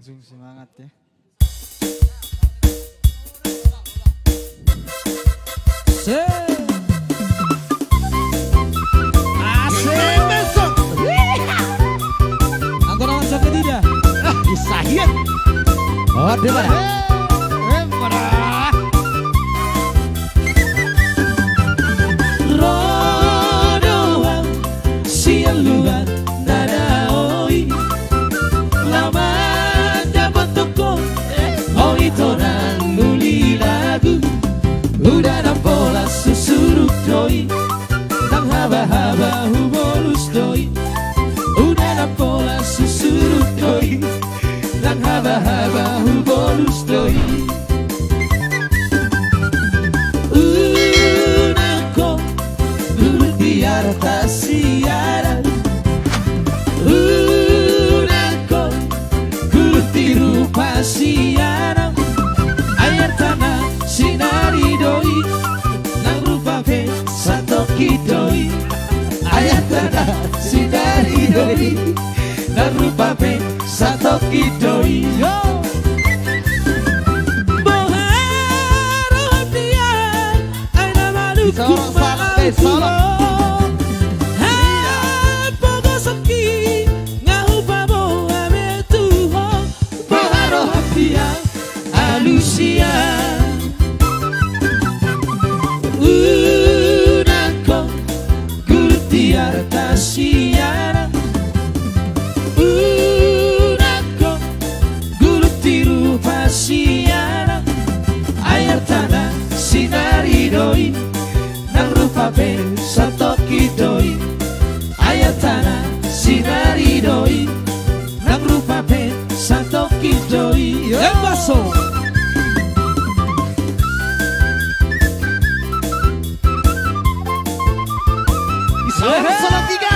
Langsung semangat ya. Asik besok. Anggota langsung tidak. Disahit. Oh, dia mana? Rodoa sialuan nada oi lama dapat toko oi tonan nuli lagu udah nampola susuruk doi tang haba-haba hubolus doi udah nampola susuruk doi tang haba-haba hubolus doi. Harta siaran Unako Kulti rupa siaran Air tanah sinari doi Nang rupa pe satoki doi Air tanah sinari doi Nang rupa pe satoki doi Yo Boharo hatian Aina maluku maauku Alusia Unako Gulti harta siara Unako Gulti rupa siara Air tanah sinari doi Nang rupa pe satoki doi Air tanah sinari doi Nang rupa pe satoki doi Embaso Salam tiga.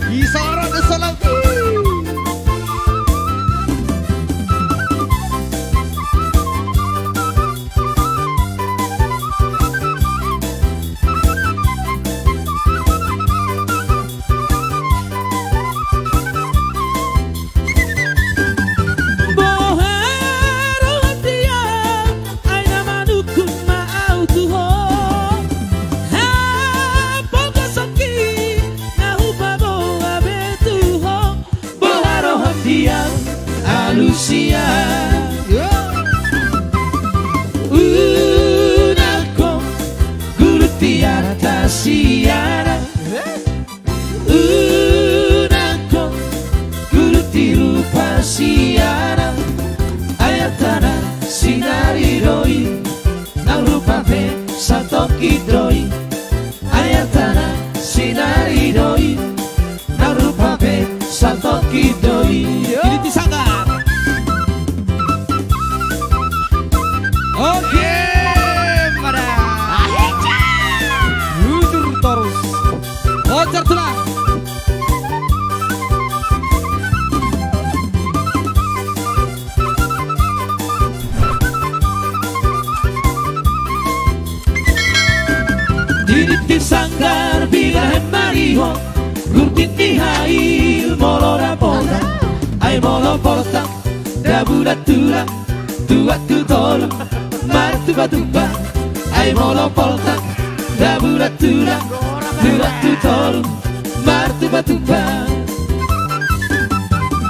Isaran salam Alusia Unako Gulti harta siara Unako Gulti rupa siara Air tanah sinari doi Nang rupa pe satoki doi Air tanah sinari doi Nang rupa pe satoki doi. Ini disangka oke, pada mundur terus, ocer tulang. Didit sanggar bila hemariho, gurtit dihail molora ponda, ay molo porta, dabuda tulang, tuat tu tolong. Martuba tumba, ay molo polta, dabura tura tu tolong, martuba tumba.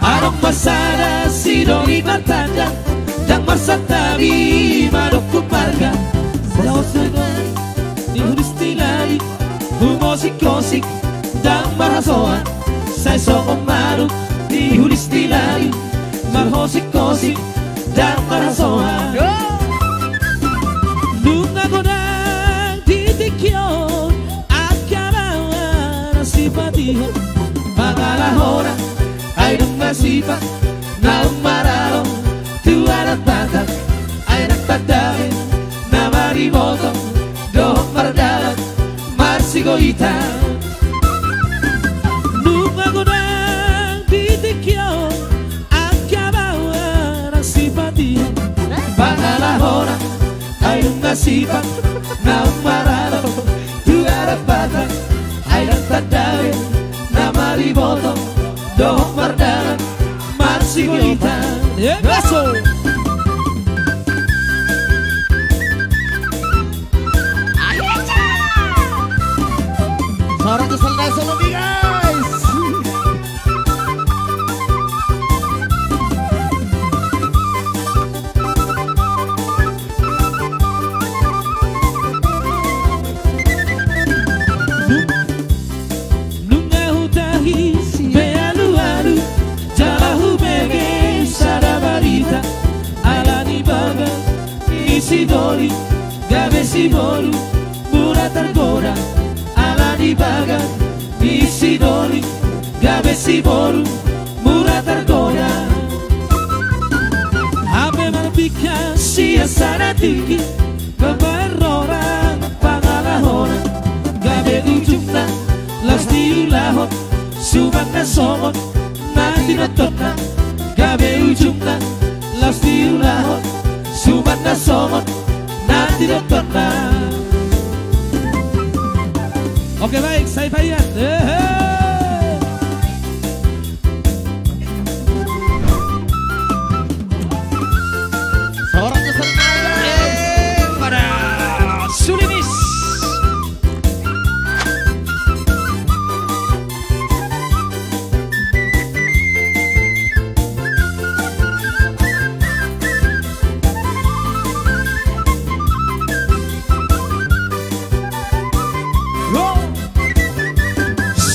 Arok masada sidoni martanda, dang masatari madokku marga. Sausega di huristilari, humosik-kosik, dang marasoan. Saya sokong maruk di huristilari, marhosik-kosik, dang marasoan. Nunga godang titikyo Akabawa nasipatiho Magalahora ay nungmasipa Na umaralo Tuarat batak ay nagtagdami Na marimoto Dohong mardalat Marsigoita Nunga godang titikyo Akabawa nasipatiho Magalahora ay nungmasipa na umaralo Tuarat batak ay nagtagdami na mariboto Dohong mardalan Signorita Basso. Seorang keselnya solo nih guys. Nunga hutahi bealu-alu jalahu bege sadabarita alani baga isidori gabe siboru murah tergoda alani baga isidori gabe siboru murah tergoda ame marbika sia sanatiki beberorang pangalahona gabe ujungna lasti ulahot subana songot nanti notona gabe ujungna lasti ulahot subana songot nanti notona. Oke baik, saya Fayan. Seorang keselnya Pada Sulinis.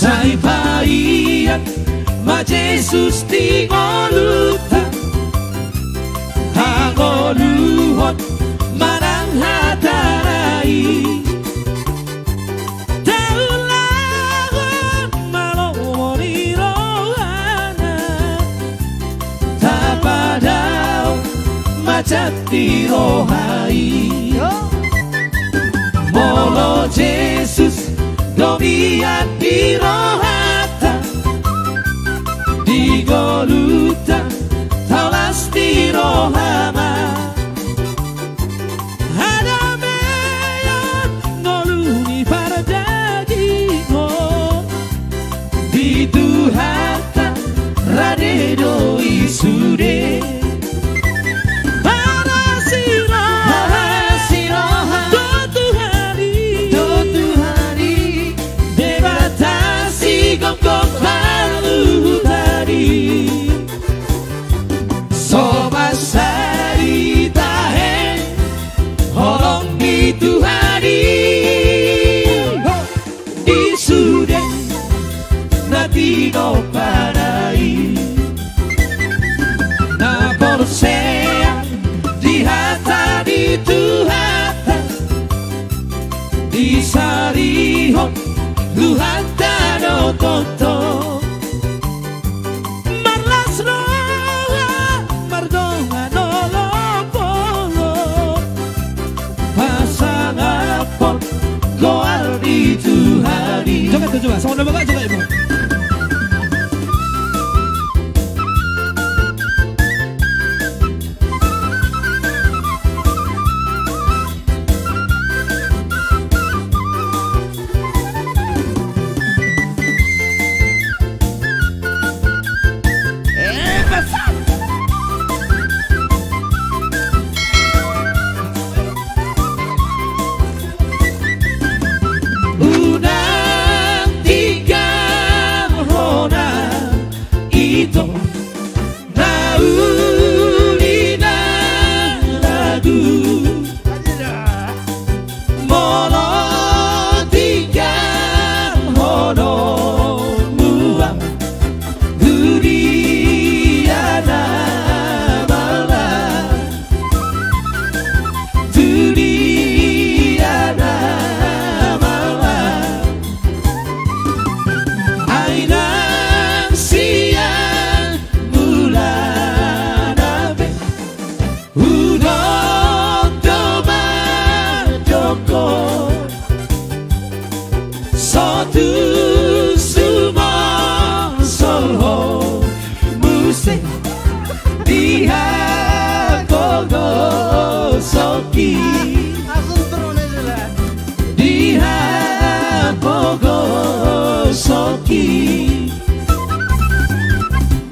Sai Fayan, ma Jesus ti ngoluta hangoluhot marang hatarai taulagon malomoni rohana tapadao macati rohai molo Jesus domiat di rohata di goluta taulas di rohama ada meyan noluni para dagigo di tuhata radedo isude para siroha gong halu tadi sobat sari tahe holong itu hari isude nanti no padai na porsea di hata di tuhata di sarihon luhanta no tonto marlas roha mardonga no lopolo pasang apol goal di tuhari. Coba sama nama Bapak coba Ibu.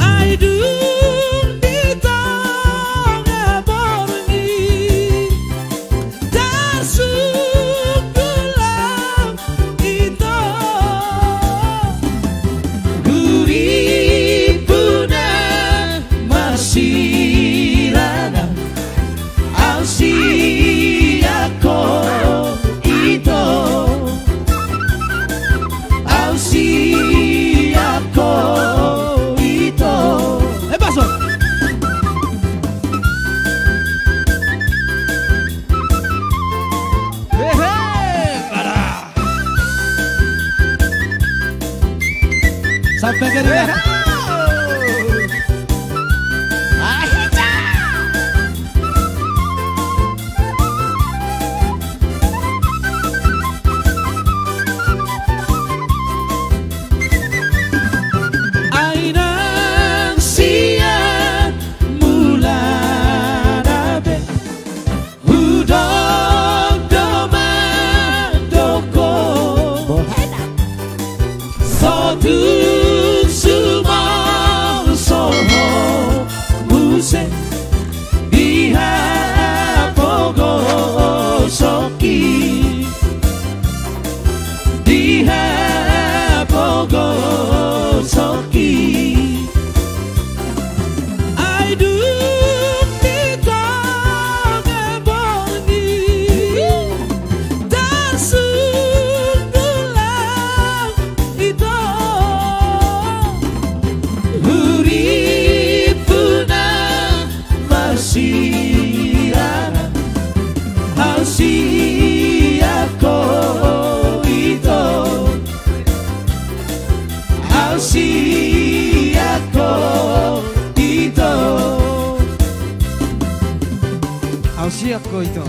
I do Sampai keringat. Ainang siang mulan abe hudok doman doko sotuk sumau soho muse diha pogo soki diha pogo soki I do kita ngeboni dan sundulang itu huripuna masih Ausiako itu Ausiako itu